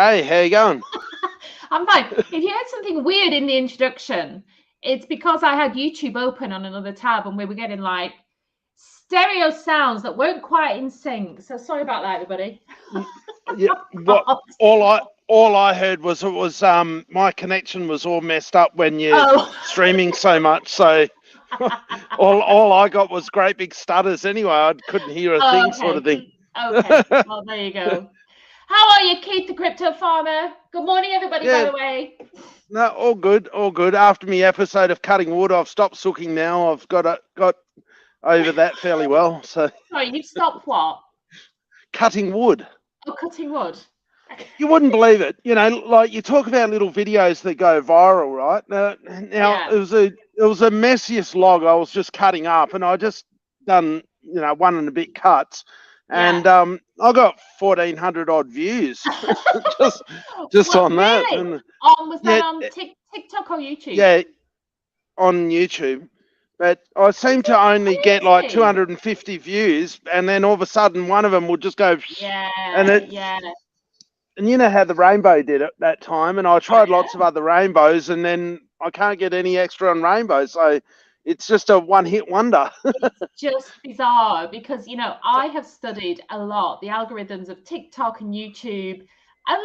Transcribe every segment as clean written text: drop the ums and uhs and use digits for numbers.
G'day, how you going? I'm fine. If you heard something weird in the introduction, it's because I had YouTube open on another tab and we were getting like stereo sounds that weren't quite in sync. So sorry about that, everybody. Yeah, all I heard was it was my connection was all messed up when you're streaming so much. So all I got was great big stutters. Anyway, I couldn't hear a thing, sort of thing. Okay, well there you go. How are you, Keith, the crypto farmer? Good morning, everybody. By the way. No, all good, all good. After my episode of cutting wood, I've stopped sooking now. I've got over that fairly well. So. Sorry, you've stopped what? Cutting wood. Oh, cutting wood. You wouldn't believe it, you know. Like you talk about little videos that go viral, right? Now it was a messiest log. I was just cutting up, and I just done 1 and a bit cuts, and I got 1,400 odd views just on that. And, was that on TikTok or YouTube? Yeah, on YouTube. But I seem to only get like 250 views, and then all of a sudden one of them would just go. And you know how the rainbow did it that time, and I tried lots of other rainbows, and then I can't get any extra on rainbows, so it's just a one-hit wonder. It's just bizarre because I have studied a lot the algorithms of TikTok and YouTube, and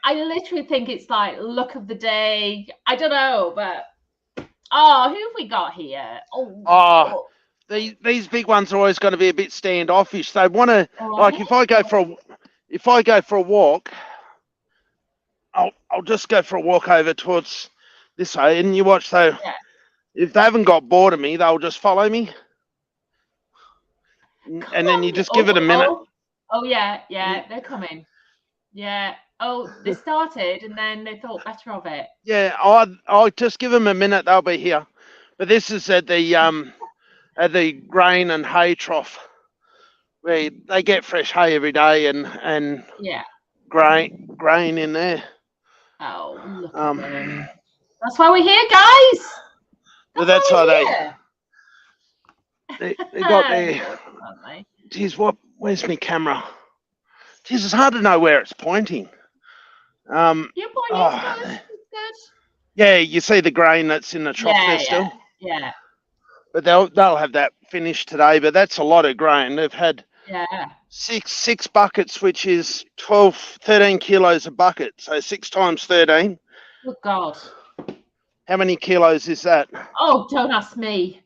I literally think it's like look of the day. I don't know, but. Oh, who have we got here? These big ones are always going to be a bit standoffish. They want to, like, if I go for a walk, I'll just go for a walk over towards this way, and you watch. So if they haven't got bored of me, they'll just follow me, and then you just give it a minute. They're coming. Yeah. Oh, they started and then they thought better of it. Yeah, I'll just give them a minute. They'll be here. But this is at the grain and hay trough, where they get fresh hay every day and grain in there. Oh, look at them. That's why we're here, guys. That's why they got there. Geez, where's my camera? Geez, it's hard to know where it's pointing. You're pointing good. Yeah, you see the grain that's in the trough there still. Yeah. But they'll have that finished today. But that's a lot of grain. They've had six buckets, which is 13 kilos a bucket. So 6 times 13. Oh God. How many kilos is that? Oh, don't ask me.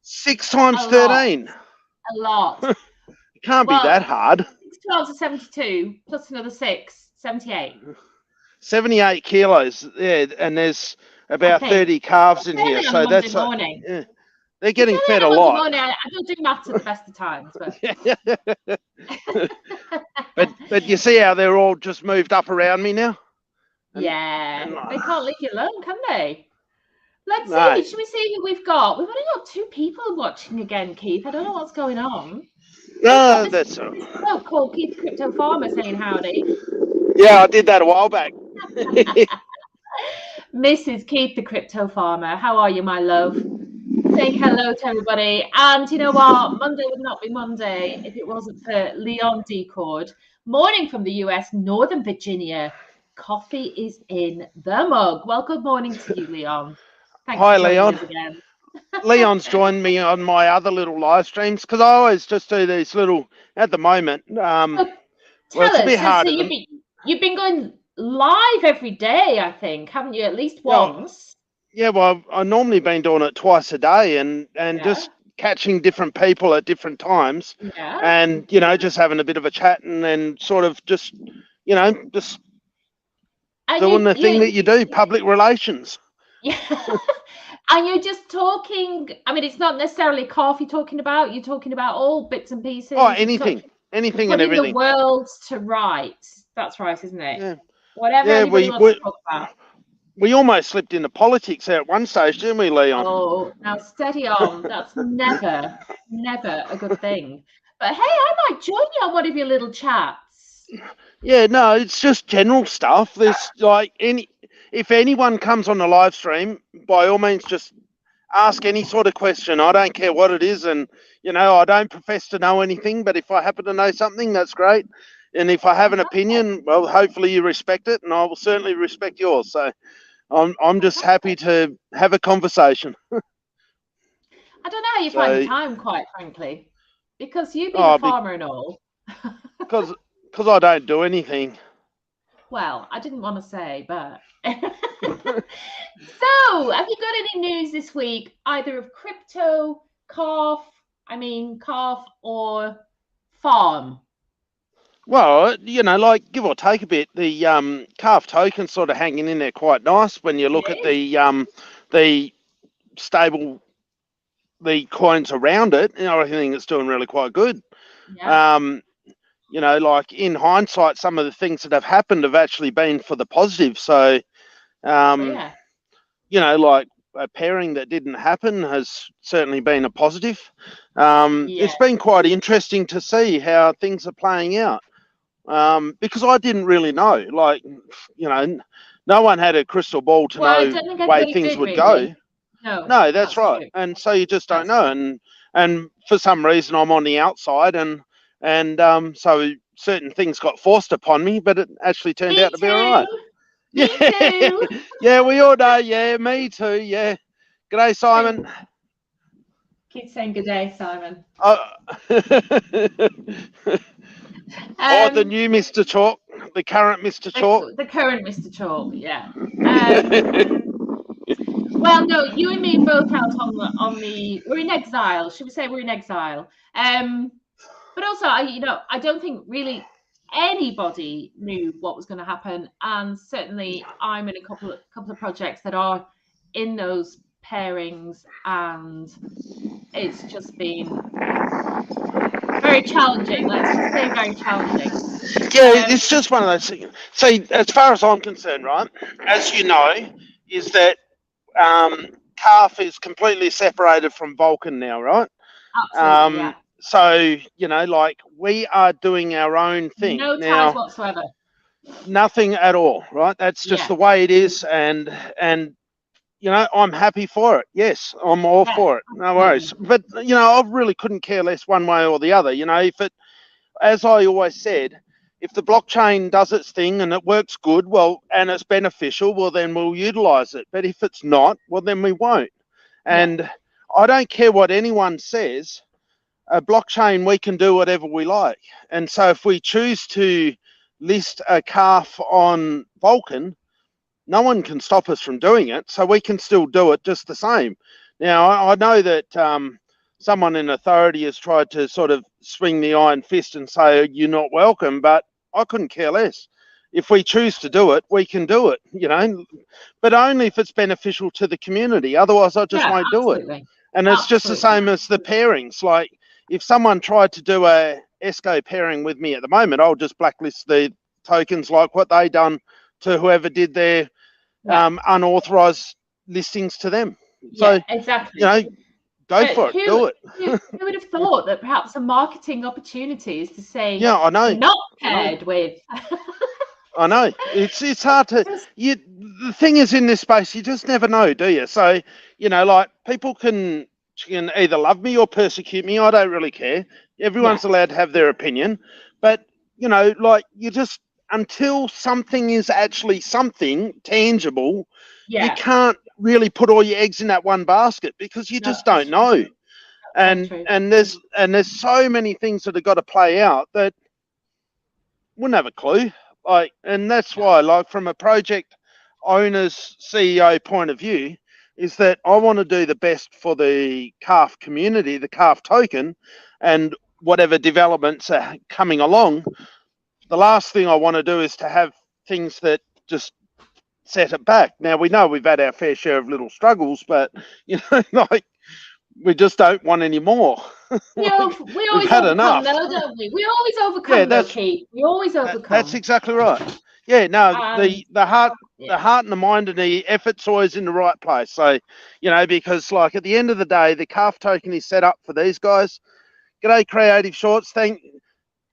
6 times 13. A lot. It can't be that hard. 12 to 72 plus another 6, 78. 78 kilos, and there's about 30 calves in here, so that's they're getting fed a lot. I don't do maths at the best of times, but but you see how they're all just moved up around me now? They can't leave you alone, can they? Let's see. Should we see who we've got? We've only got 2 people watching again, Keith. I don't know what's going on. No, that's all. Oh, cool. Keith the Crypto Farmer saying howdy. Yeah, I did that a while back. Mrs. Keith the Crypto Farmer, how are you, my love? Saying hello to everybody. And you know what? Monday would not be Monday if it wasn't for Leon Decord. Morning from the US, Northern Virginia. Coffee is in the mug. Well, good morning to you, Leon. Thanks Hi, for joining Leon. us again. Leon's joined me on my other little live streams because I always just do these little at the moment. Tell us, a bit hard. So you've been going live every day, I think, haven't you? At least once. Yeah, well, I've normally been doing it twice a day and just catching different people at different times. Yeah. And, just having a bit of a chat and then sort of just doing the thing that you do, public relations. Yeah. And you're just talking, I mean, it's not necessarily coffee talking about, you're talking about all bits and pieces. Oh, anything and everything. The world to rights. That's right, isn't it? Yeah. Whatever anybody wants to talk about. We almost slipped into politics there at one stage, didn't we, Leon? Oh, now steady on. That's never a good thing. But hey, I might join you on one of your little chats. Yeah, no, it's just general stuff. There's like if anyone comes on the live stream, by all means, just ask any sort of question. I don't care what it is. And, I don't profess to know anything, but if I happen to know something, that's great. And if I have an opinion, well, hopefully you respect it, and I will certainly respect yours. So I'm just happy to have a conversation. I don't know how you find the time, quite frankly, because you being a farmer and all. Because I don't do anything. Well, I didn't want to say, but. So, have you got any news this week, either of crypto, calf or farm? Well, you know, like give or take a bit, the calf token's sort of hanging in there quite nice when you look at the stable, the coins around it. You know, I think it's doing really quite good. Yeah. You know, like in hindsight, some of the things that have happened have actually been for the positive. So, you know, like a pairing that didn't happen has certainly been a positive. It's been quite interesting to see how things are playing out. Because I didn't really know, like, you know, no one had a crystal ball to know the way things would go. No, that's right. True. And so you just don't know. And for some reason I'm on the outside, and so certain things got forced upon me, but it actually turned out to be all right. Me too. Yeah, we all know. Yeah, me too. Yeah. G'day, Simon. Keep saying good day, Simon. The new Mr. Chalk, the current Mr. Chalk. The current Mr. Chalk, yeah. Well, no, you and me both out on the. We're in exile. Should we say we're in exile? But also, I don't think really anybody knew what was going to happen, and certainly I'm in a couple of projects that are in those pairings, and it's just been very challenging. Let's just say very challenging. Yeah, it's just one of those things. See, as far as I'm concerned, right, as you know, is that calf is completely separated from Vulcan now, right? Absolutely, yeah. So, you know, like we are doing our own thing. No ties whatsoever. Nothing at all, right? That's just the way it is, and you know, I'm happy for it. Yes, I'm all for it. No worries. But you know, I really couldn't care less one way or the other. You know, if it, as I always said, if the blockchain does its thing and it works good, well, and it's beneficial, well, then we'll utilize it. But if it's not, well, then we won't. And I don't care what anyone says. A blockchain, we can do whatever we like. And so if we choose to list a calf on Vulcan, no one can stop us from doing it. So we can still do it just the same. Now, I know that someone in authority has tried to sort of swing the iron fist and say, you're not welcome, but I couldn't care less. If we choose to do it, we can do it, you know, but only if it's beneficial to the community. Otherwise, I just won't do it. And it's just the same as the pairings. Like if someone tried to do a ESCO pairing with me at the moment, I'll just blacklist the tokens like what they done to whoever did their unauthorized listings to them. So, exactly. You know, go for it, do it. Who would have thought that perhaps a marketing opportunity is to say, I know, not paired with. I know. It's hard to. The thing is, in this space, you just never know, do you? So, you know, like people can either love me or persecute me. I don't really care. Everyone's allowed to have their opinion, but you know, like you just until something is actually something tangible, you can't really put all your eggs in that one basket because you just don't know. And there's so many things that have got to play out that wouldn't have a clue. Like, and that's why, like, from a project owner's CEO point of view, is that I want to do the best for the calf community, the calf token, and whatever developments are coming along. The last thing I want to do is to have things that just set it back. Now, we know we've had our fair share of little struggles, but, you know, like, we just don't want any more. We always had overcome, though, don't we? We always overcome, though, Keith. We always overcome. That's exactly right. Yeah, no, the heart and the mind and the effort's always in the right place. So, you know, because like at the end of the day, the calf token is set up for these guys. G'day, Creative Shorts.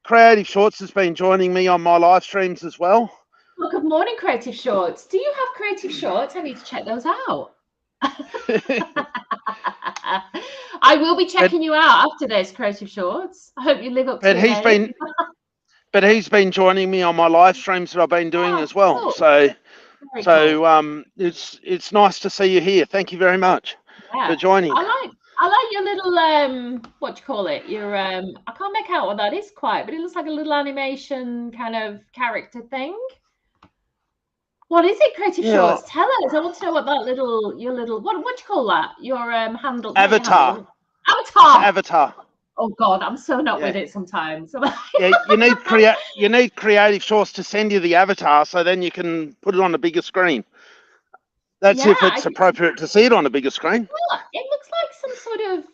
Creative Shorts has been joining me on my live streams as well. Well, good morning, Creative Shorts. Do you have Creative Shorts? I need to check those out. I will be checking you out after this, Creative Shorts. I hope you live up to it. but he's been joining me on my live streams that I've been doing as well. Cool. So Cool. it's nice to see you here. Thank you very much for joining. I like your little what do you call it? Your I can't make out what that is quite, but it looks like a little animation kind of character thing. What is it, Creative Shorts? Tell us. I want to know what that your little what do you call that? Your handle avatar. Avatar. Oh God, I'm so not with it sometimes. Yeah, you need Creative Shorts to send you the avatar, so then you can put it on a bigger screen. That's if it's appropriate to see it on a bigger screen. Well, it looks like some sort of.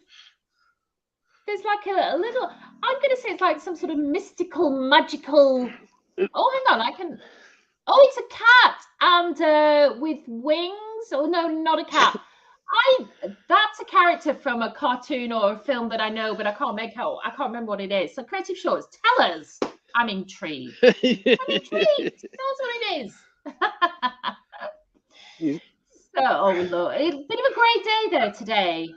There's like a little. I'm going to say it's like some sort of mystical, magical. Oh, hang on, Oh, it's a cat and with wings. Oh no, not a cat. That's a character from a cartoon or a film that I know, but I can't remember what it is. So Creative Shorts, tell us. I'm intrigued. Tell us what it is. So, look, it's a bit of a great day there today.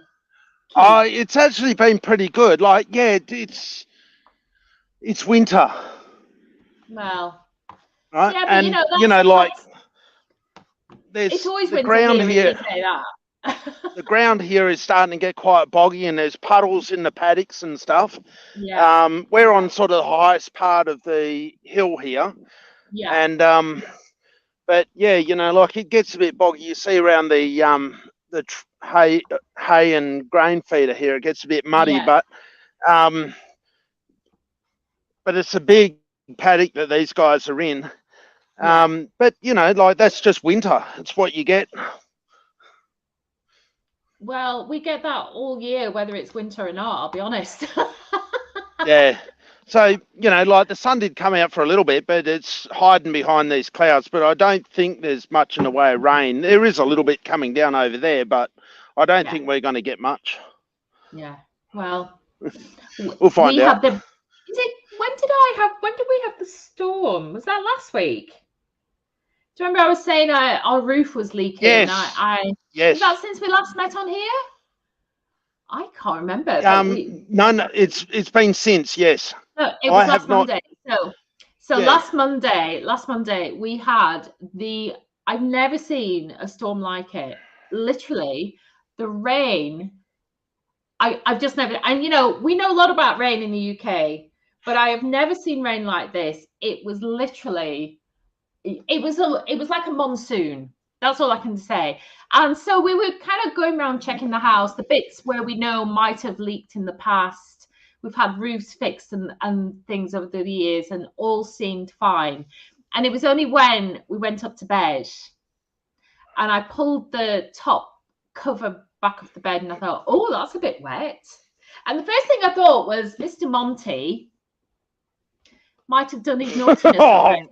It's actually been pretty good. Like, yeah, it's winter. Well, right, yeah, but and like there's it's always the winter ground here. Say that. The ground here is starting to get quite boggy, and there's puddles in the paddocks and stuff. Yeah. We're on sort of the highest part of the hill here. Yeah. And but yeah, like it gets a bit boggy. You see around the hay and grain feeder here, it gets a bit muddy, but it's a big paddock that these guys are in. But like that's just winter. It's what you get. Well, we get that all year, whether it's winter or not, I'll be honest. Yeah. So, like the sun did come out for a little bit, but it's hiding behind these clouds. But I don't think there's much in the way of rain. There is a little bit coming down over there, but I don't think we're going to get much. Yeah. Well, we'll find out. When did we have the storm? Was that last week? Do you remember I was saying our roof was leaking? Yes. Yes. Is that since we last met on here? I can't remember. No, it's been since. Yes. No, it was last Monday. So last Monday we had I've never seen a storm like it. Literally, the rain. I've just never. And we know a lot about rain in the UK, but I have never seen rain like this. It was literally. It was like a monsoon. That's all I can say. And so we were kind of going around checking the house, the bits where we know might have leaked in the past. We've had roofs fixed and things over the years, and all seemed fine. And it was only when we went up to bed and I pulled the top cover back of the bed and I thought, oh, that's a bit wet. And the first thing I thought was Mr. Monty might have done his naughtiness.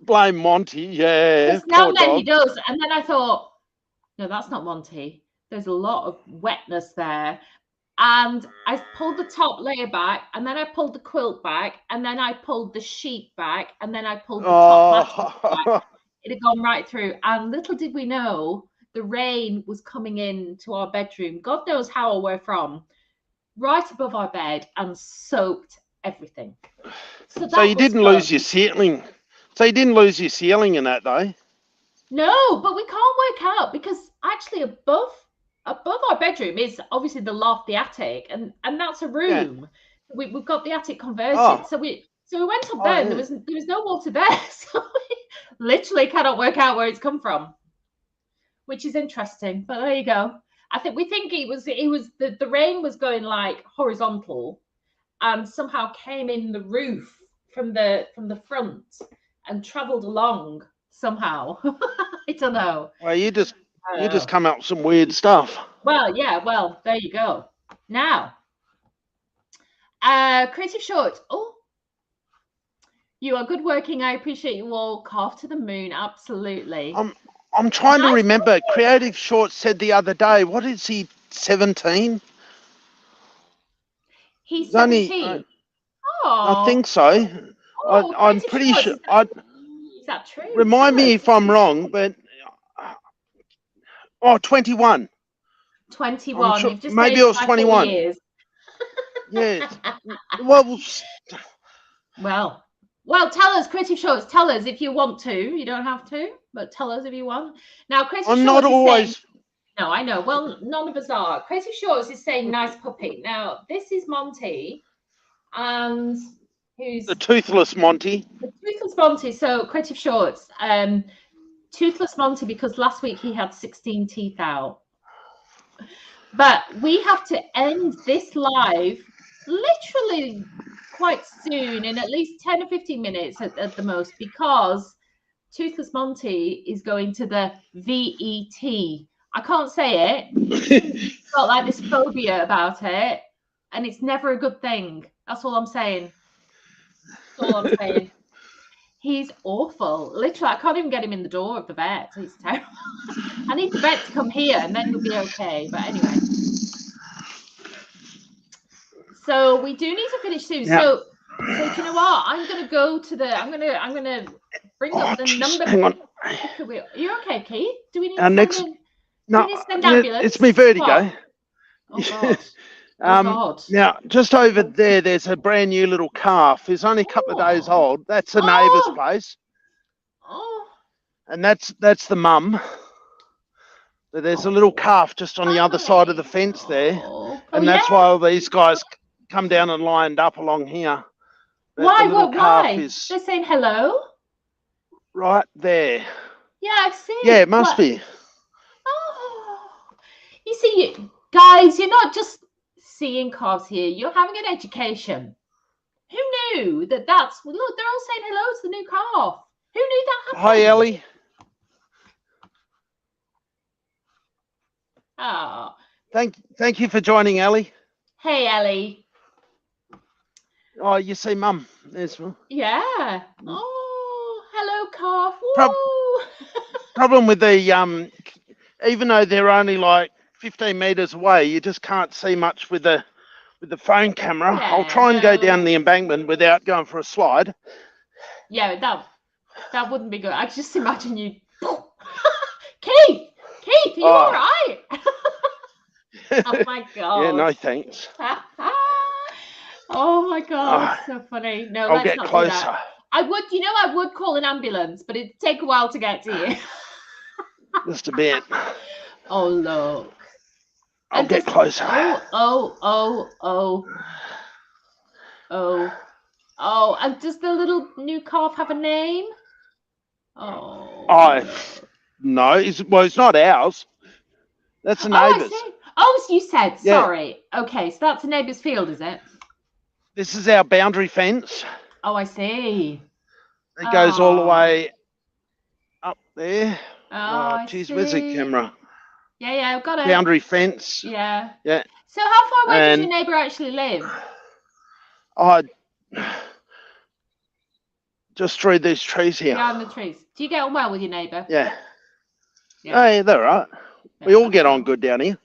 Blame Monty, yeah. Now and then he does. And then I thought, no, that's not Monty. There's a lot of wetness there. And I pulled the top layer back, and then I pulled the quilt back, and then I pulled the sheet back, and then I pulled the top back. It had gone right through. And little did we know, the rain was coming into our bedroom. God knows how or where from, right above our bed, and soaked everything. So you didn't lose your ceiling. So you didn't lose your ceiling in that, though? No, but we can't work out because actually above our bedroom is obviously the loft, the attic, and that's a room. Yeah. We've got the attic converted. So we went up there and there was no water there. So we literally cannot work out where it's come from, which is interesting. But there you go. We think it was the rain was going like horizontal and somehow came in the roof from the front and traveled along somehow. I don't know. Well, you just come up with some weird stuff. Well, yeah. Well, there you go. Now, Creative Short. Oh, you are good working. I appreciate you all. Carve to the moon. Absolutely. I'm trying to remember. Creative Short said the other day. What is he? 17. He's 17. I think so. I'm pretty sure. Is that true? Remind me if I'm wrong, but 21. 21. Sure, You've just maybe it was 21. Years. Yeah. Well, Well, tell us, Creative Shorts. Tell us if you want to. You don't have to, but tell us if you want. Now, Creative Shorts not is always. saying, no, I know. Well, none of us are. Creative Shorts is saying nice puppy. Now, this is Monty, and who's The toothless Monty. the toothless Monty. So, Creative Shorts, toothless Monty, because last week he had 16 teeth out. But we have to end this live literally quite soon, in at least 10 or 15 minutes at the most, because Toothless Monty is going to the VET. I can't say it. Got like this phobia about it, and it's never a good thing. That's all I'm saying. That's all I'm saying. He's awful. Literally, I can't even get him in the door of the vet. He's terrible. I need the vet to come here, and then he'll be okay. But anyway. So we do need to finish soon. Yeah. So do you know what? I'm gonna go to the. I'm gonna bring up the number. Hang on. Are you okay, Keith? Do we need to send no, ambulance? It's me vertigo. Oh God. Oh God. Now, just over there, there's a brand new little calf. It's only a couple of days old. That's the neighbour's place. Oh. And that's the mum. But there's a little calf just on the other side of the fence there. And that's why all these guys come down and lined up along here. Why? Why? They're saying hello? Right there. Yeah, I've seen. Yeah, it must be. Oh. You see, guys, you're not just seeing calves here. You're having an education. Who knew that that's... Look, they're all saying hello to the new calf. Who knew that happened? Hi, Ellie. Oh. Thank you for joining, Ellie. Hey, Ellie. Oh, you see Mum. There's one. Yeah. Oh, hello, calf. Problem with the even though they're only like 15 meters away, you just can't see much with the phone camera. Yeah, I'll try and go down the embankment without going for a slide. Yeah, that wouldn't be good. I just imagine you. Keith, are you all right? Oh my God. Yeah, no thanks. Oh my God, so funny. No, I'll get closer. I would call an ambulance, but it'd take a while to get to you. Just a bit. Oh look. I'll get closer. Oh. And does the little new calf have a name? Oh. No, it's not ours. That's a neighbour's. Oh, so you said, sorry. Okay, so that's a neighbour's field, is it? This is our boundary fence. Oh, I see. It goes all the way up there. Oh, geez, where's the camera? Yeah, I've got it. Boundary fence. Yeah. Yeah. So how far away does your neighbour actually live? Just through these trees here. Behind the trees. Do you get on well with your neighbour? Yeah. Hey, they're right. Yeah, we all get on good down here.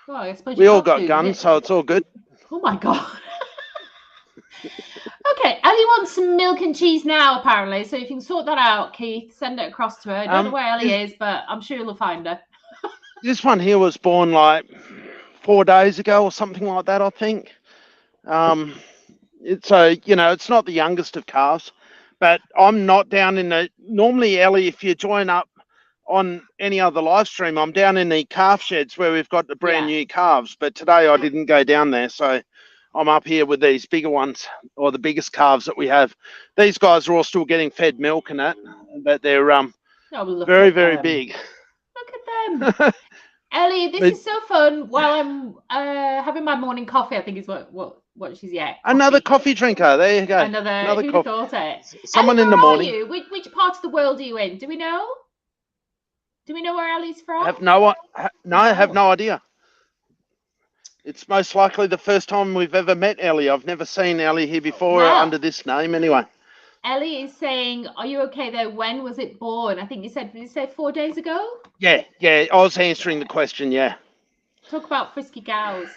Well, I suppose we all got guns, so it's all good. Oh my God. Okay, Ellie wants some milk and cheese now, apparently. So if you can sort that out, Keith, send it across to her. I don't know where Ellie is, but I'm sure you'll find her. This one here was born like 4 days ago or something like that, I think. It's not the youngest of calves, but I'm not down in the... Normally, Ellie, if you join up on any other live stream, I'm down in the calf sheds where we've got the brand new calves, but today I didn't go down there, so I'm up here with these bigger ones, or the biggest calves that we have. These guys are all still getting fed milk and that, but they're very, very big. Look at them. Ellie, this is so fun. While I'm having my morning coffee, I think is what she's Another coffee drinker. There you go. Another who'd have thought it? Someone Ellie, in the morning. Are you? Which part of the world are you in? Do we know? Do we know where Ellie's from? I have no idea. It's most likely the first time we've ever met Ellie. I've never seen Ellie here before under this name anyway. Ellie is saying, are you okay there? When was it born? I think did you say 4 days ago? Yeah. I was answering the question, yeah. Talk about frisky cows.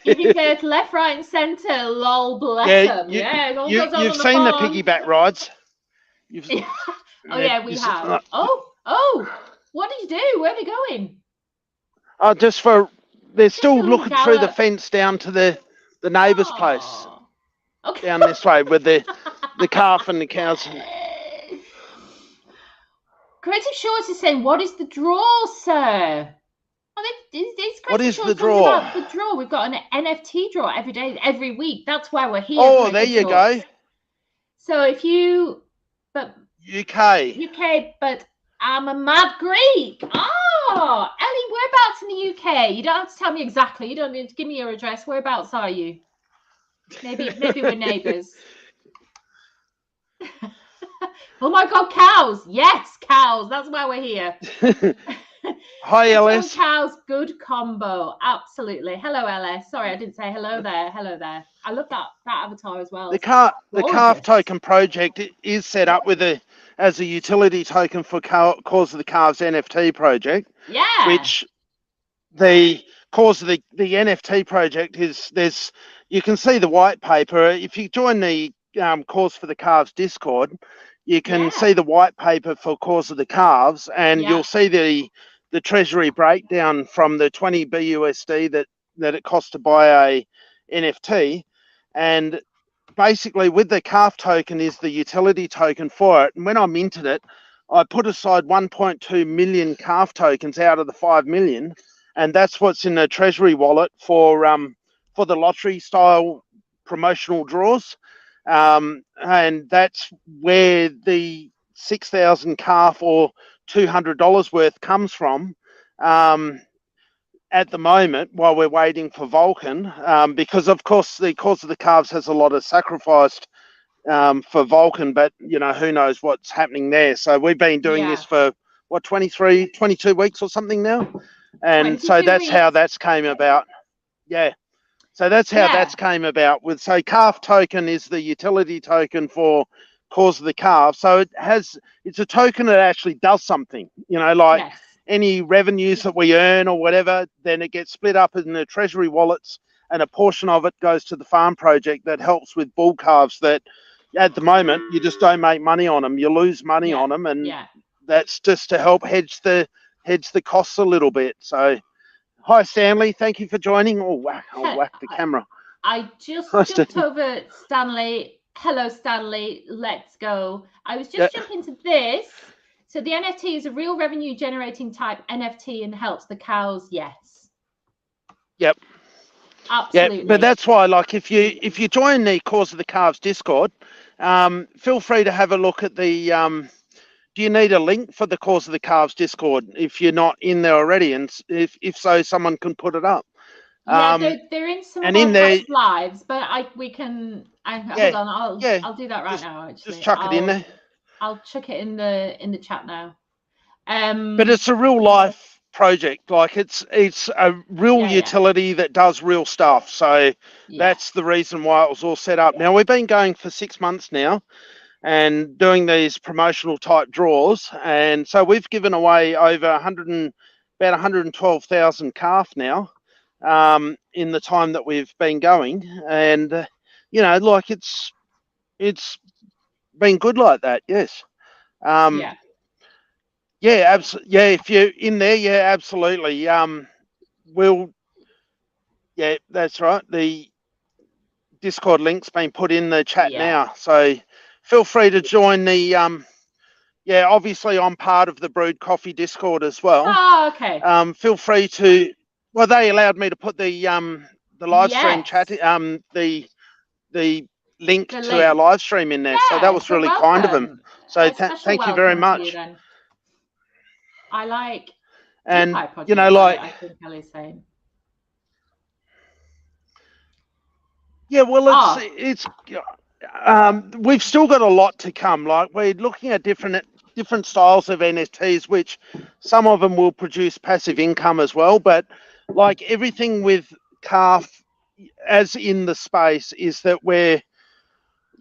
Giving birth left, right and centre. Lol, bless them. You've seen the piggyback rides. We have. What did you do? Where are they going? They're still looking through the fence down to the neighbour's place. Okay. down this way with the calf and the cows. Creative Shorts is saying, what is the draw, sir? What is the talking draw? about the draw? We've got an NFT draw every day, every week. That's why we're here. Oh, there you go. So if you, but UK, but I'm a mad Greek. Oh, Ellie, whereabouts in the UK? You don't have to tell me exactly. You don't need to give me your address. Whereabouts are you? Maybe we're neighbours. Oh my God, cows! Yes, cows. That's why we're here. Hi, LS. Cows, good combo. Absolutely. Hello, LS. Sorry, I didn't say hello there. Hello there. I love that avatar as well. The calf token project is set up with as a utility token for Cause of the Calves NFT project. Yeah. Which the Cause of the NFT project is you can see the white paper. If you join the Cause for the Calves Discord, you can see the white paper for Cause of the Calves, and you'll see the treasury breakdown from the 20 BUSD that it costs to buy a NFT. And basically with the calf token is the utility token for it. And when I minted it, I put aside 1.2 million calf tokens out of the 5 million. And that's what's in the treasury wallet for the lottery style promotional draws. And that's where the 6,000 calf or $200 worth comes from at the moment while we're waiting for Vulcan, because of course the Cause of the Calves has a lot of sacrificed for Vulcan, but who knows what's happening there. So we've been doing this for 22 weeks or something now, and so that's how that's came about. So that's how that's came about. With calf token is the utility token for Cause of the Calf. So it's a token that actually does something. Any revenues that we earn or whatever, then it gets split up in the treasury wallets, and a portion of it goes to the farm project that helps with bull calves that at the moment you just don't make money on them. You lose money on them, and that's just to help hedge the costs a little bit. So hi, Stanley. Thank you for joining. Oh, I'll whack the camera. I just jumped over Stanley. Hello, Stanley. Let's go. I was just jumping to this. So the NFT is a real revenue generating type NFT and helps the cows. Yes. Yep. Absolutely. Yeah, but that's why, if you join the Cause of the Calves Discord, feel free to have a look at the. Do you need a link for the Cause of the Calves Discord if you're not in there already? And if so, someone can put it up. Yeah, they're in some of our past lives, but we can. Hold on, I'll do that right now. Actually, just chuck it in there. I'll chuck it in the chat now. But it's a real life project. It's a real utility that does real stuff. So that's the reason why it was all set up. Now we've been going for 6 months now, and doing these promotional type draws, and so we've given away over about 112,000 calf now in the time that we've been going, and it's been good like that. Yes. Absolutely. If you're in there, absolutely. That's right. The Discord link's been put in the chat now, so feel free to join the obviously I'm part of the Brewed Coffee Discord as well. Oh, okay. Feel free to. Well, they allowed me to put the live stream chat, the link to our live stream in there. So that was really kind of them. So thank you very much. I like, and I think Kelly's saying. Yeah, well, it's we've still got a lot to come. We're looking at different styles of NFTs, which some of them will produce passive income as well. But everything with calf, as in the space, is that we're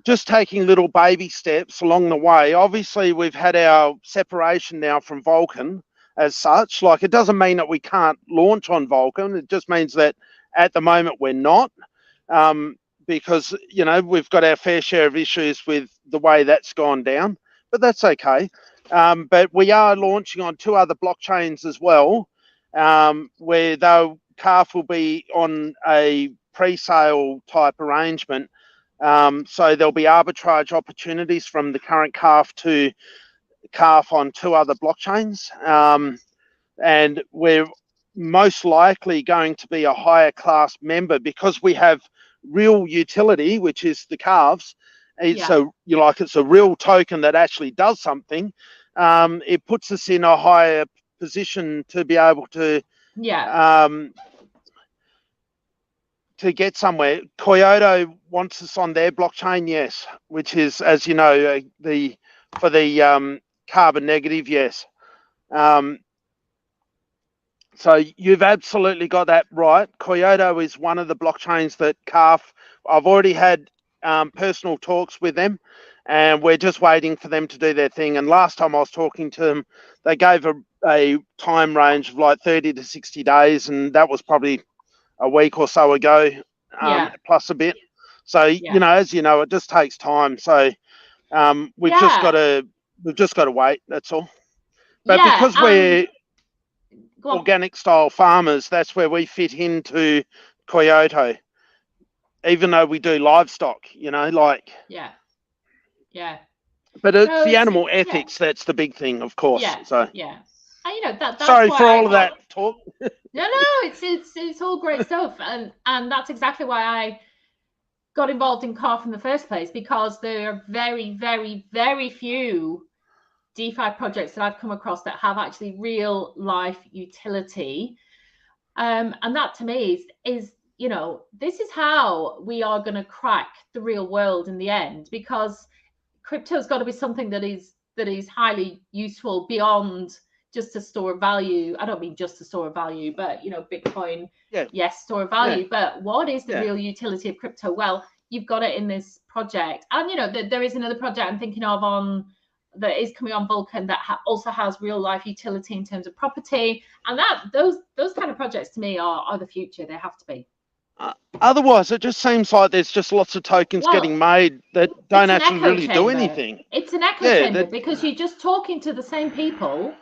just taking little baby steps along the way. Obviously, we've had our separation now from Vulcan as such. It doesn't mean that we can't launch on Vulcan. It just means that at the moment we're not. Because, we've got our fair share of issues with the way that's gone down, but that's okay. But we are launching on 2 other blockchains as well, where calf will be on a pre-sale type arrangement, So there'll be arbitrage opportunities from the current CALF to CALF on 2 other blockchains. And we're most likely going to be a higher class member because we have real utility, which is the CALVES. It's it's a real token that actually does something. It puts us in a higher position to be able to get somewhere. Kyoto wants us on their blockchain, yes, which is, as you know, for the carbon negative, yes. So you've absolutely got that right. Kyoto is one of the blockchains that CALF, I've already had personal talks with them, and we're just waiting for them to do their thing. And last time I was talking to them, they gave a time range of like 30 to 60 days, and that was probably a week or so ago, plus a bit. So, you know, as you know, it just takes time. So we've just got to wait, that's all. But because we're organic style farmers, that's where we fit into Kyoto, even though we do livestock, you know, like but it's the animal ethics that's the big thing, of course. And, you know, that's sorry for all of that talk. no, it's all great stuff, and that's exactly why I got involved in CALF in the first place, because there are very, very, very few DeFi projects that I've come across that have actually real life utility. And that to me is, you know, this is how we are going to crack the real world in the end, because crypto's got to be something that is highly useful beyond just a store of value. I don't mean just a store of value, but, you know, Bitcoin, yes, store of value. But what is the real utility of crypto? Well, you've got it in this project. And, you know, there is another project I'm thinking of that is coming on Vulcan that also has real life utility in terms of property. And those kind of projects to me are the future. They have to be. Otherwise, it just seems like there's just lots of tokens getting made that don't actually really do anything. It's an echo chamber because you're just talking to the same people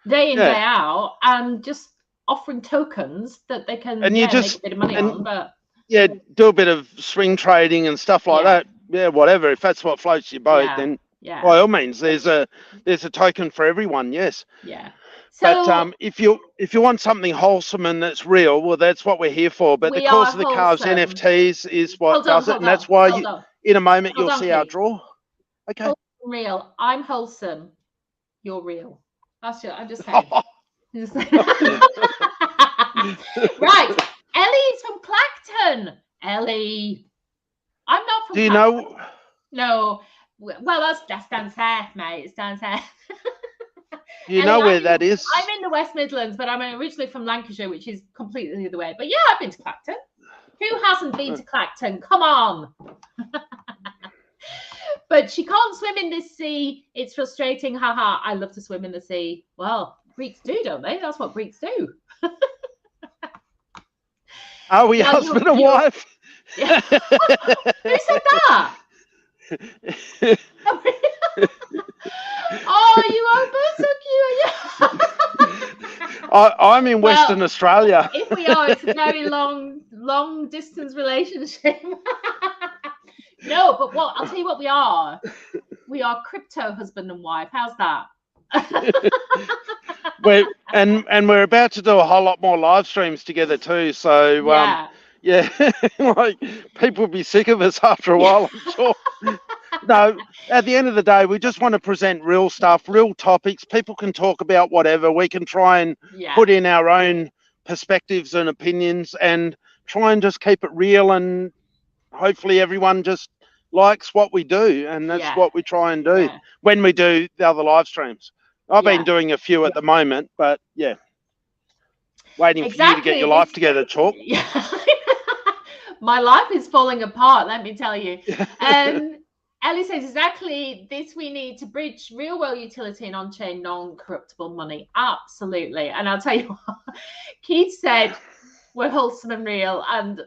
day in, day out, and just offering tokens that they can make a bit of money on. But do a bit of swing trading and stuff like that. Yeah, whatever. If that's what floats your boat, then by all means, there's a token for everyone. Yes. Yeah. So, but if you want something wholesome and that's real, well, that's what we're here for. But the cause of the CALVES NFTs is what does it, and that's why in a moment you'll see our draw. Okay. Real. I'm wholesome. You're real. I'm just saying. Right. Ellie's from Clacton. Ellie. I'm not from Clacton. Do you know? No. Well, that's down south, mate. It's down south. Do you know where that is? I'm in the West Midlands, but I'm originally from Lancashire, which is completely the other way. But yeah, I've been to Clacton. Who hasn't been to Clacton? Come on. But she can't swim in this sea. It's frustrating. Haha. I love to swim in the sea. Well, Greeks do, don't they? That's what Greeks do. Are we husband and wife? Yeah. Who said that? Oh, you are both so cute. I'm in Western Australia. If we are, it's a very long distance relationship. No, but I'll tell you what we are. We are crypto husband and wife. How's that? we're about to do a whole lot more live streams together too. So like people will be sick of us after a while, I'm sure. No, at the end of the day, we just want to present real stuff, real topics. People can talk about whatever. We can try and put in our own perspectives and opinions and try and just keep it real, and hopefully everyone just likes what we do, and that's what we try and do when we do the other live streams. I've been doing a few at the moment, but waiting for you to get your life together, Chalk. My life is falling apart, let me tell you. Ellie says, exactly this we need to bridge real world utility and on-chain non-corruptible money. Absolutely. And I'll tell you what, Keith said, we're wholesome and real. And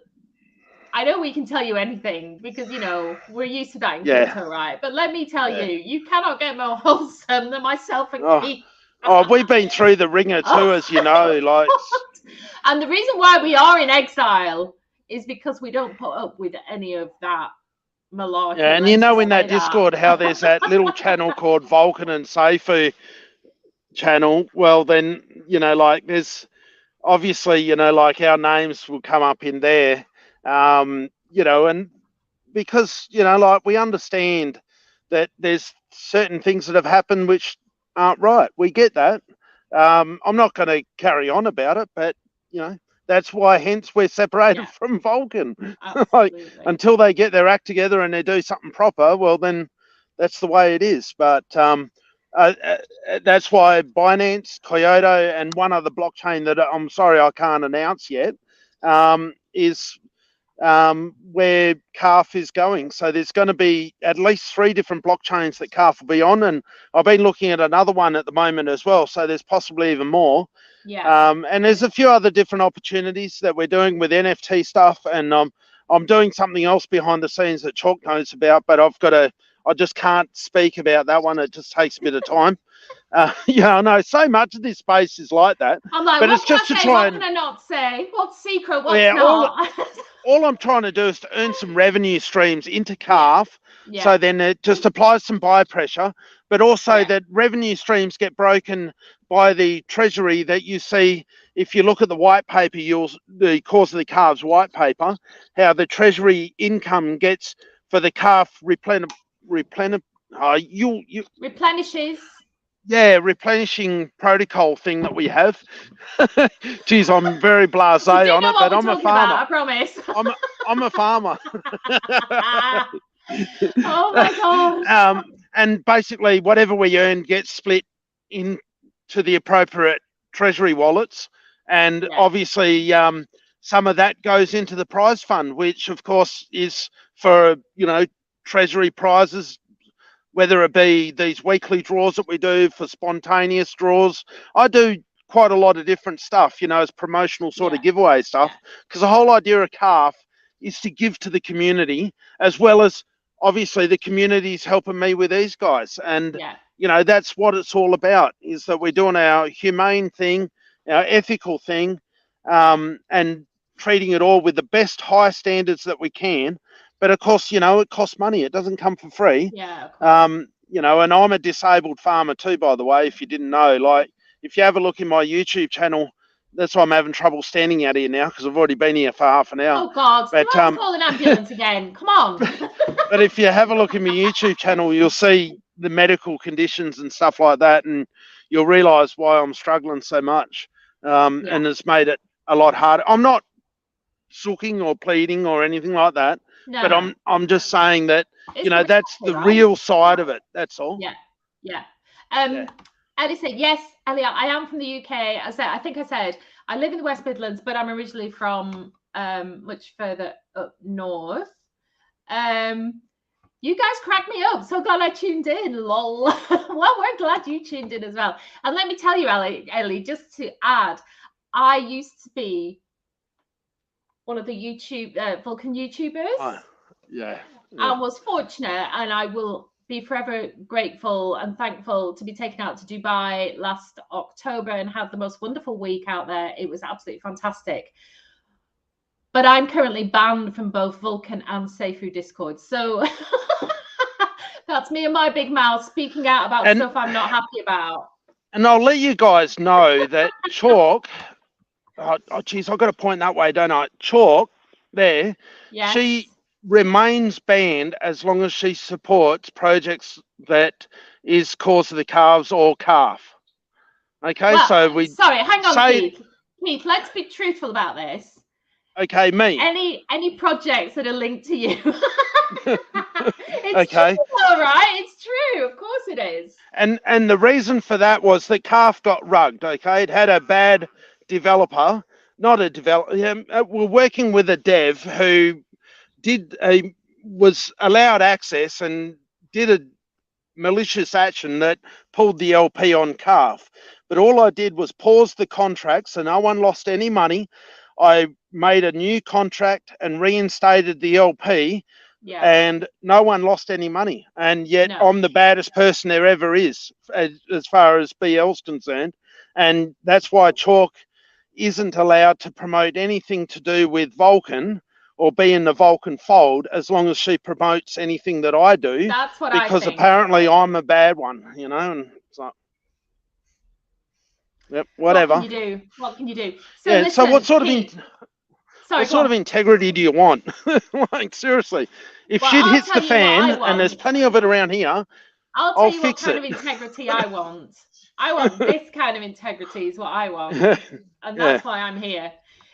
I know we can tell you anything because, you know, we're used to that in crypto, right? But let me tell you, you cannot get more wholesome than myself and Keith. We've been through the ringer too, as you know. Like, and the reason why we are in exile is because we don't put up with any of that malarkey. Yeah, and you know in that Discord how there's that little channel called Vulcan and Seifu channel. Well, then, you know, like there's obviously, you know, like our names will come up in there, you know, and because, you know, like we understand that there's certain things that have happened which aren't right. We get that. I'm not going to carry on about it, but, you know, that's why hence we're separated from Vulcan. Like, until they get their act together and they do something proper, well, then that's the way it is. But that's why Binance, Kyoto, and one other blockchain that I'm sorry I can't announce yet is where CALVES is going. So there's going to be at least 3 different blockchains that CALVES will be on, and I've been looking at another one at the moment as well. So there's possibly even more. Yeah. And there's a few other different opportunities that we're doing with NFT stuff, and I'm doing something else behind the scenes that Chalk knows about, but I just can't speak about that one. It just takes a bit of time. Yeah, I know so much of this space is like that. I'm like, but what it's can just I to say? try What and, can I not say? What's secret? What's not? all I'm trying to do is to earn some revenue streams into CALVES. Yeah. So then it just applies some buy pressure, but also that revenue streams get broken by the treasury that you see. If you look at the white paper, the cause of the CALVES white paper, how the treasury income gets for the CALVES replenishes. Yeah, replenishing protocol thing that we have. Geez, I'm very blasé on it, but I'm a farmer. I promise. I'm a farmer. Oh my god. And basically, whatever we earn gets split into the appropriate treasury wallets, and obviously, some of that goes into the prize fund, which of course is for, you know, treasury prizes, whether it be these weekly draws that we do, for spontaneous draws. I do quite a lot of different stuff, you know, as promotional sort of giveaway stuff, because the whole idea of CALVES is to give to the community, as well as obviously the community's helping me with these guys. And, you know, that's what it's all about, is that we're doing our humane thing, our ethical thing, and treating it all with the best high standards that we can. But of course, you know, it costs money. It doesn't come for free. You know, and I'm a disabled farmer too, by the way, if you didn't know. Like, if you have a look in my YouTube channel, that's why I'm having trouble standing out here now, because I've already been here for half an hour. Oh God, but, you have to call an ambulance again. Come on. But if you have a look in my YouTube channel, you'll see the medical conditions and stuff like that, and you'll realise why I'm struggling so much. And it's made it a lot harder. I'm not sulking or pleading or anything like that. No, but I'm just saying that, you know, that's the real side of it. That's all. Ellie said, yes, Elliot, I am from the UK. I think I said I live in the West Midlands, but I'm originally from much further up north. You guys cracked me up. So glad I tuned in. Lol. Well, we're glad you tuned in as well. And let me tell you, Ellie, just to add, I used to be one of the Vulcan YouTubers. I was fortunate, and I will be forever grateful and thankful to be taken out to Dubai last October and had the most wonderful week out there. It was absolutely fantastic. But I'm currently banned from both Vulcan and Seifu Discord. So that's me and my big mouth speaking out about stuff I'm not happy about. And I'll let you guys know that Chalk, oh geez, I've got to point that way, don't I? Chalk there, she remains banned as long as she supports projects that is cause of the CALVES or CALF. Okay, well, so we sorry, hang on, Keith, let's be truthful about this. Okay, me. Any projects that are linked to you. It's true, all right? It's true, of course it is. And the reason for that was that CALF got rugged, okay? It had a bad developer, not a developer. We're working with a dev who was allowed access and did a malicious action that pulled the LP on CALF. But all I did was pause the contract, so no one lost any money. I made a new contract and reinstated the LP, and no one lost any money. And yet I'm the baddest person there ever is, as far as BL's concerned. And that's why Chalk isn't allowed to promote anything to do with Vulcan or be in the Vulcan fold as long as she promotes anything that I do. That's what I think. Because apparently I'm a bad one, you know, and so. Yep, whatever. What can you do? What can you do? So yeah. listen, So what sort Keith, of integrity do you want? Like seriously, if shit hits the fan, and there's plenty of it around here, I'll tell you fix what kind of integrity I want. I want this kind of integrity is what I want, and that's why I'm here.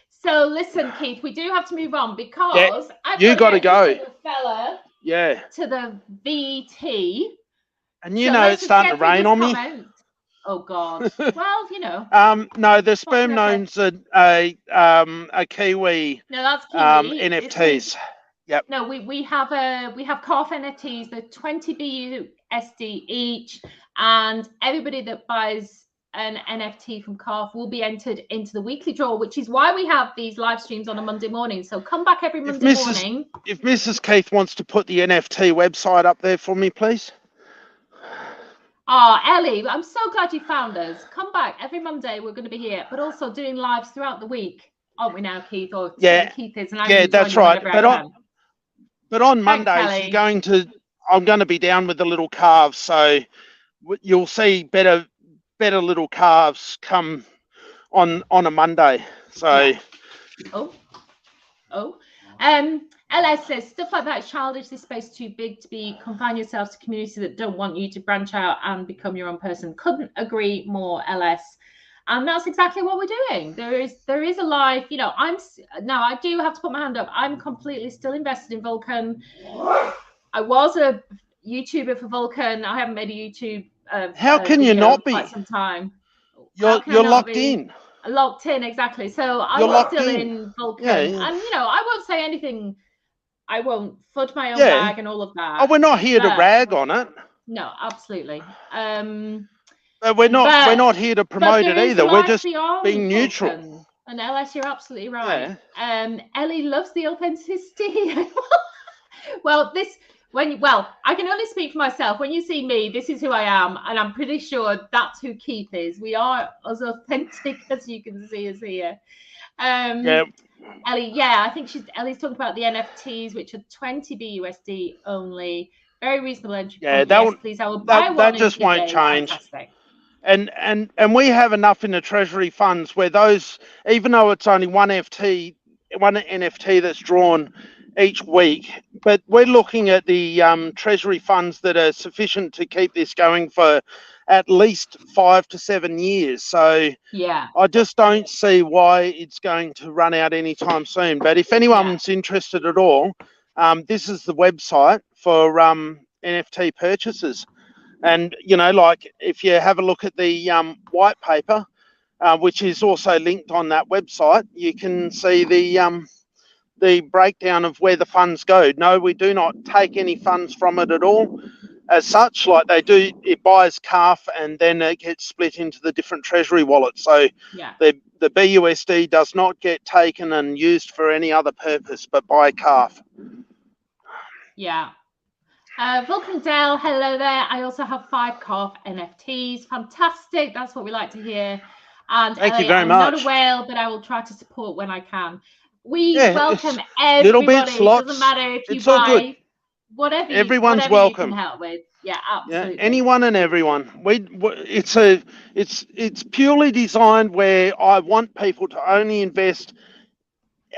So listen, Keith, we do have to move on because I've got to go. This little fella to the VT. And you know it's starting to rain on me. Oh God. Well, you know. No, the sperm gnomes are a Kiwi. No, that's Kiwi. NFTs. Yep. No, we have calf NFTs. They're 20 BUSD each, and everybody that buys an NFT from calf will be entered into the weekly draw, which is why we have these live streams on a Monday morning. So come back every Monday morning. If Mrs. Keith wants to put the NFT website up there for me, please. Oh, Ellie, I'm so glad you found us. Come back every Monday. We're going to be here, but also doing lives throughout the week, aren't we now, Keith? Or Keith is, and that's right. But on Mondays, Thanks, I'm going to be down with the little calves, so you'll see better little calves come on a Monday. So. LS says stuff like that is childish. This space too big to be confine yourselves to communities that don't want you to branch out and become your own person. Couldn't agree more, LS. And that's exactly what we're doing. There is a life, you know. I do have to put my hand up. I'm completely still invested in Vulcan. I was a YouTuber for Vulcan. I haven't made a YouTube. How can you not be? Quite some time. You're locked in. Locked in, exactly. So I'm still in Vulcan, and you know, I won't say anything. I won't fudge my own bag and all of that. Oh, we're not here to rag on it. No, absolutely. But we're not here to promote it either. We're just being neutral. Vulcan. And LS, you're absolutely right. Ellie loves the authenticity. Well, I can only speak for myself. When you see me, this is who I am, and I'm pretty sure that's who Keith is. We are as authentic as you can see us here. Ellie, I think Ellie's talking about the NFTs, which are 20 BUSD only. Very reasonable entry point. Please, I will buy one. That just won't change. Fantastic. And we have enough in the treasury funds where those, even though it's only one NFT that's drawn each week, but we're looking at the treasury funds that are sufficient to keep this going for at least 5 to 7 years. So I just don't see why it's going to run out anytime soon. But if anyone's interested at all, this is the website for NFT purchases. And, you know, like if you have a look at the white paper, which is also linked on that website, you can see the breakdown of where the funds go. No, we do not take any funds from it at all. As such, like they do, it buys calf and then it gets split into the different treasury wallets. So the BUSD does not get taken and used for any other purpose but buy calf. Vulcan Dell, hello there. I also have 5 calf NFTs. Fantastic. That's what we like to hear. And thank you very much. I'm not a whale, but I will try to support when I can. We welcome everybody. Little bits, lots. It doesn't matter if you buy whatever. Everyone's welcome. You can help with. Yeah, absolutely. Anyone and everyone. It's purely designed where I want people to only invest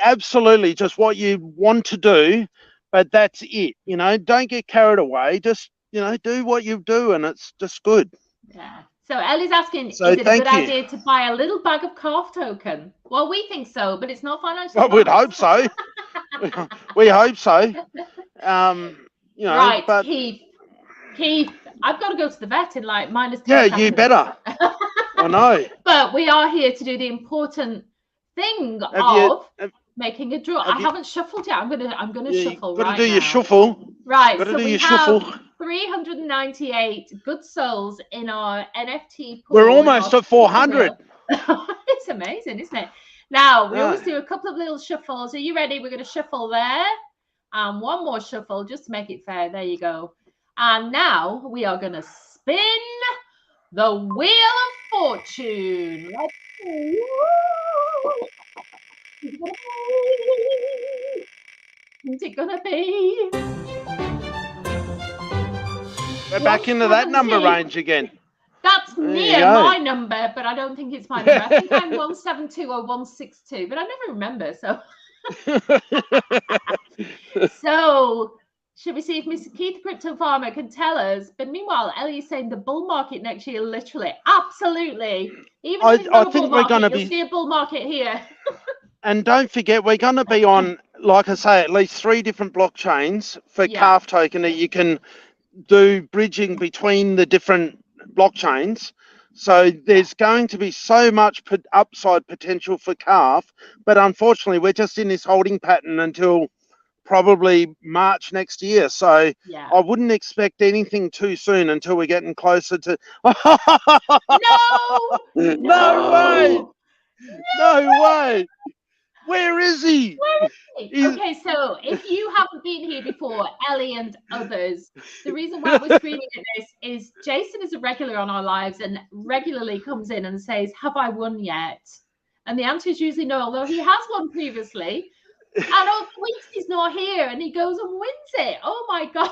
absolutely just what you want to do, but that's it. You know, don't get carried away. Just, you know, do what you do, and it's just good. Yeah. So Ellie's asking, is it a good idea to buy a little bag of calf token? Well, we think so, but it's not financial. Well, we'd hope so. We hope so. You know, right, but Keith, I've got to go to the vet in like minus 10 Yeah, seconds. you better. I know. But we are here to do the important thing making a draw. I haven't shuffled yet. I'm gonna shuffle right now. Got to do your shuffle. Right. Got to so do we your have shuffle. 398 good souls in our NFT pool. We're almost at 400. It's amazing, isn't it? Now, we always do a couple of little shuffles. Are you ready? We're going to shuffle there. And one more shuffle just to make it fair. There you go. And now we are going to spin the Wheel of Fortune. Let's see. Isn't it gonna be? We're back into that number range again. That's near my number, but I don't think it's my number. I think I'm 172 or 162, but I never remember. So, so should we see if Mr. Keith Crypto Farmer can tell us? But meanwhile, Ellie is saying the bull market next year, literally, absolutely. Even if it's not a bull market, you'll see a bull market here. And don't forget, we're going to be on, like I say, at least 3 different blockchains for CALVES token that you can do bridging between the different blockchains. So there's going to be so much upside potential for CALVES, but unfortunately we're just in this holding pattern until probably March next year. So I wouldn't expect anything too soon until we're getting closer to No way. No way. Where is he? Okay, so if you haven't been here before, Ellie and others, the reason why we're screaming at this is Jason is a regular on our lives and regularly comes in and says, have I won yet? And the answer is usually no, although he has won previously. And on weeks he's not here and he goes and wins it. Oh my God.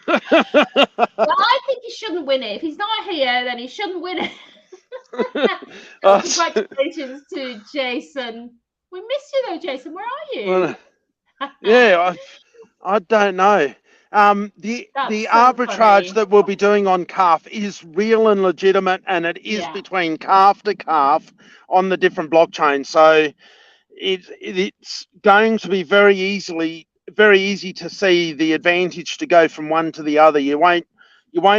Well, I think he shouldn't win it. If he's not here, then he shouldn't win it. Congratulations to Jason. We miss you though, Jason. Where are you? Yeah, I don't know. The arbitrage that we'll be doing on CALVES is real and legitimate, and it is between CALVES to CALVES on the different blockchains. So it's going to be very easy to see the advantage to go from one to the other. You won't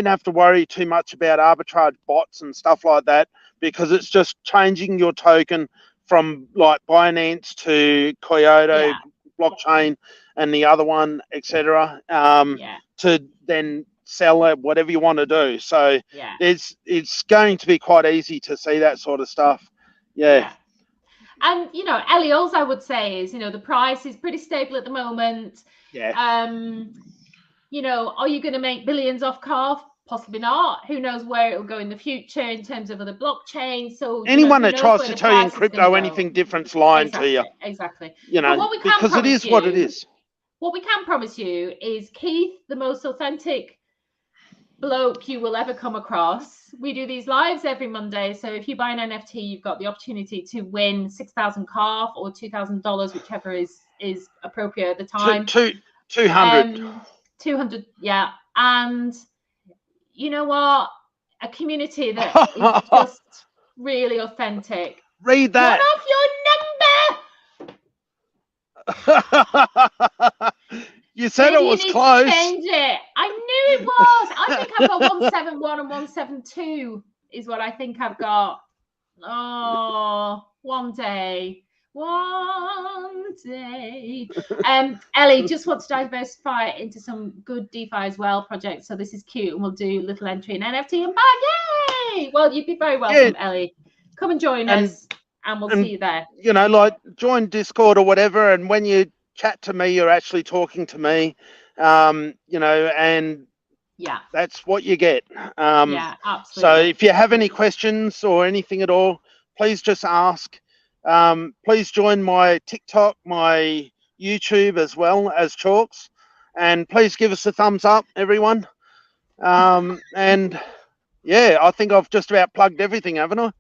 have to worry too much about arbitrage bots and stuff like that, because it's just changing your token from like Binance to Kyoto blockchain and the other one, etc. To then sell it, whatever you want to do. So it's going to be quite easy to see that sort of stuff. And you know, Ellie, all I would say is, you know, the price is pretty stable at the moment. You know, are you going to make billions off CALVES? Possibly not. Who knows where it will go in the future in terms of other blockchains? So anyone that tries to tell you in crypto anything different's lying to you. Exactly. You know, because it is what it is. What we can promise you is Keith, the most authentic bloke you will ever come across. We do these lives every Monday. So if you buy an NFT, you've got the opportunity to win 6,000 CALVES or $2,000, whichever is appropriate at the time. 200. 200, yeah. And you know what? A community that is just really authentic. Read that. Turn off your number. You said it was close. Change it. I knew it was. I think I've got 171 and 172 is what I think I've got. Oh, one day. Ellie just wants to diversify into some good DeFi as well projects. So this is cute, and we'll do little entry in NFT and bag. Yay! Well, you'd be very welcome, Ellie. Come and join us, and we'll see you there. You know, like join Discord or whatever, and when you chat to me, you're actually talking to me. You know, and that's what you get. Absolutely. So if you have any questions or anything at all, please just ask. Please join my TikTok, my YouTube as well as Chalks, and please give us a thumbs up, everyone. And yeah, I think I've just about plugged everything, haven't I?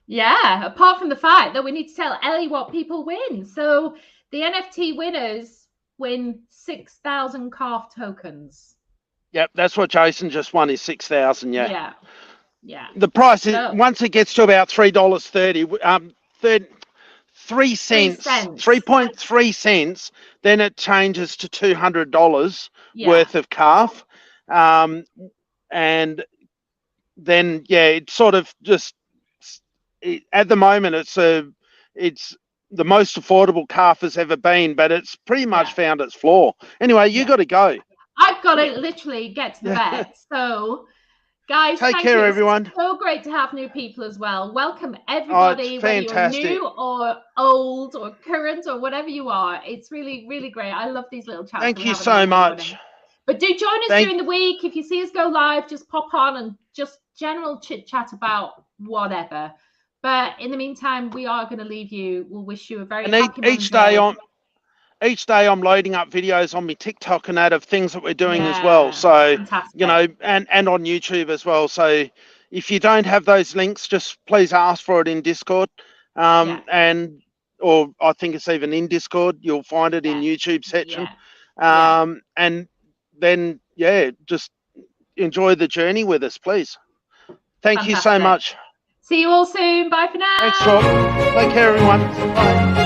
Yeah, apart from the fact that we need to tell Ellie what people win. So the NFT winners win 6,000 CALVES tokens. Yep, that's what Jason just won, is 6,000. Yeah. The price is, once it gets to about $3.30, 3 cents, 3.3 cents, then it changes to $200 worth of CALVES. And then, it sort of just, at the moment, it's the most affordable CALVES has ever been, but it's pretty much found its floor. Anyway, you got to go. I've got to literally get to the vet. So, guys, take care, everyone. It's so great to have new people as well. Welcome, everybody, whether you're new or old or current or whatever you are. It's really, really great. I love these little chats. Thank you so much. But do join us during the week. If you see us go live, just pop on and just general chit chat about whatever. But in the meantime, we are going to leave you. We'll wish you a very happy each day each day I'm loading up videos on my TikTok and that of things that we're doing as well. So, fantastic. you know, and on YouTube as well. So if you don't have those links, just please ask for it in Discord. And or I think it's even in Discord. You'll find it in YouTube section. And then, just enjoy the journey with us, please. Thank you so much. See you all soon. Bye for now. Thanks, Rob. Take care, everyone. Bye.